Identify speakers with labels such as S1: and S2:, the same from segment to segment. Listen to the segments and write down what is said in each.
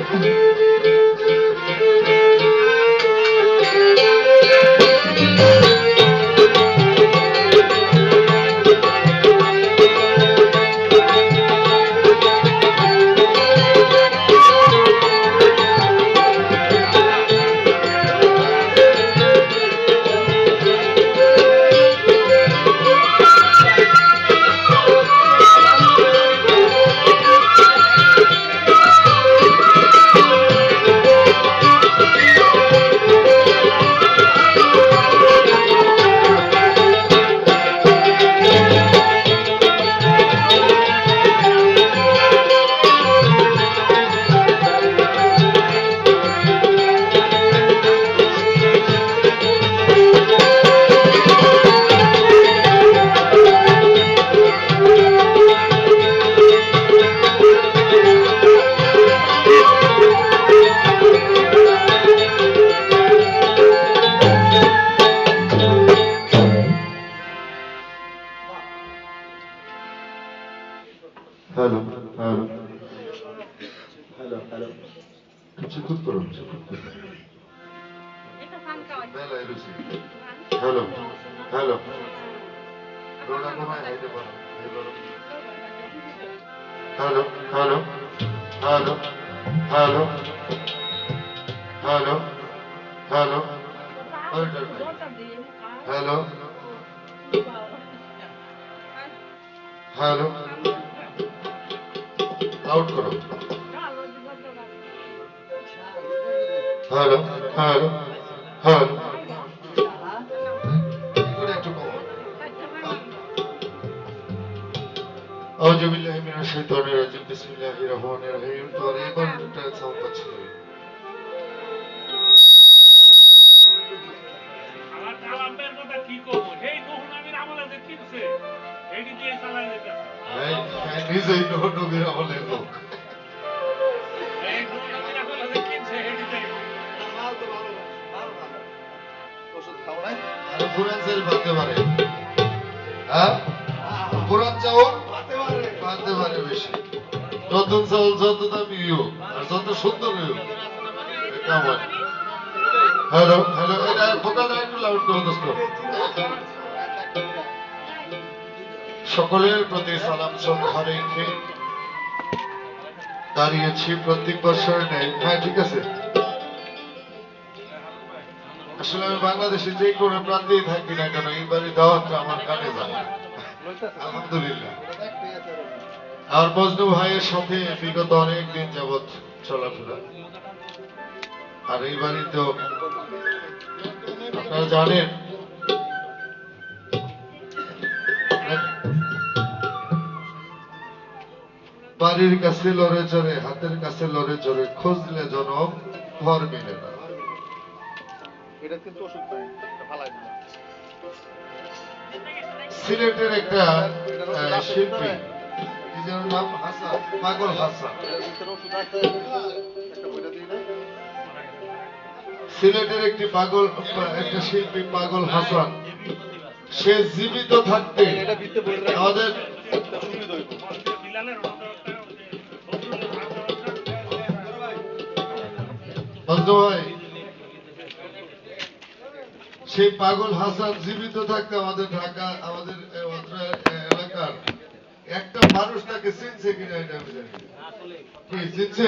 S1: hello hello hello hello চুপ করুন hello hello Rhoda কমায় হাইতে পারো hello hello hello hello hello hello hello hello loud করো হ্যালো হ্যালো হ্যালো أعوذ بالله من الشيطان الرجيم بسم الله الرحمن الرحيم তোর এবার একটা সাউন্ড আছে
S2: আমার কালামের কথা কি করব এই তখন আমি আমলে কিনছে এডি দিয়ে চালাই দিতে
S1: এই নিজেই নবীর আমলের লোক
S2: এই তখন আমি আমলে কিনছে এডি দিয়ে
S3: মাল তো ভালো ওষুধ খাও নাই
S1: আর পুরাণের বাতে পারে হ্যাঁ পুরাণ চাও বাতে পারে বেশি নতুন চাউল যত দামি হোক আর যত সুন্দর হোক কেমন হ্যালো হ্যালো এটা ফোকালটা একটু লাউড করো দোস্ত সকলের প্রতি সালাম শ্রদ্ধা রেখে দাঁড়িয়েছি প্রত্যেক বছর নেই হ্যাঁ ঠিক আছে আসলে আমি বাংলাদেশে যে কোনো প্রান্তেই থাকি না কেন এইবারে দাওয়াতটা আমার কানে যায় আলহামদুলিল্লাহ আর মজনু ভাইয়ের সাথে বিগত অনেক দিন যাবৎ চলাফেরা আর এইবারই তো আপনারা জানেন বাড়ির কাছে লড়ে চড়ে হাতের কাছে লড়ে চড়ে খুঁজলে জনম ঘর মিলে না
S3: এটা কিন্তু ওষুধ নাই ফালাই দিলাম
S1: সিলেটের একটা শিল্পী কি যেন নাম হাসান পাগল হাসান
S3: ভিতরে ওষুধ আছে একটা বইটা দিয়ে দেয়
S1: সিলেটের একটা শিল্পী পাগল হাসান সে জীবিত থাকতে
S3: এটা ভিতরে বই রাখা
S1: আমাদের
S3: সুবিধা হইব
S2: বিলালের
S1: বন্ধু ভাই সেই পাগল হাসান জীবিত থাকতে আমাদের ঢাকা আমাদের এলাকার একটা মানুষ তাকে চিনছে কিনা এটা আমি জানি কি চিনছে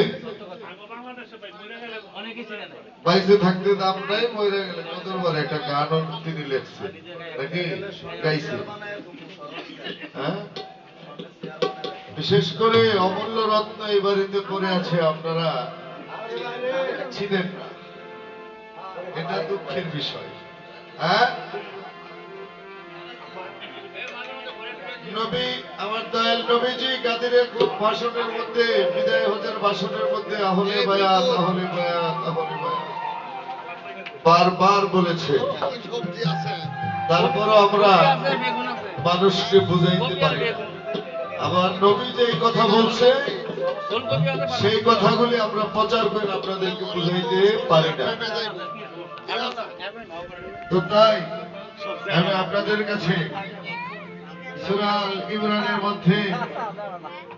S2: বাংলাদেশে ভাই মরে গেলে অনেকেই চিনে না
S1: বাইসে থাকতে দাম নাই মরে গেলে কতবার একটা গানও তিনি লেখছে নাকি গাইছে হ্যাঁ বিশেষ করে অমূল্য রত্ন এই বাড়িতে পড়ে আছে আপনারা ছিলেন না এটা দুঃখের বিষয় হ্যাঁ নবী আমার দয়াল নবীজি গাদিরের ভাষণের মধ্যে বিদায় হজের ভাষণের মধ্যে আহলে বায়াত আহলে বায়াত আহলে বায়াত বারবার বলেছে তারপরও আমরা মানুষকে বুঝাইতে পারি আমার নবী যেই কথা বলছে সেই কথাগুলি আমরা প্রচার করে আপনাদেরকে বুঝাইতে পারি না তো তাই আমি আপনাদের কাছে সূরা আল ইমরানের মধ্যে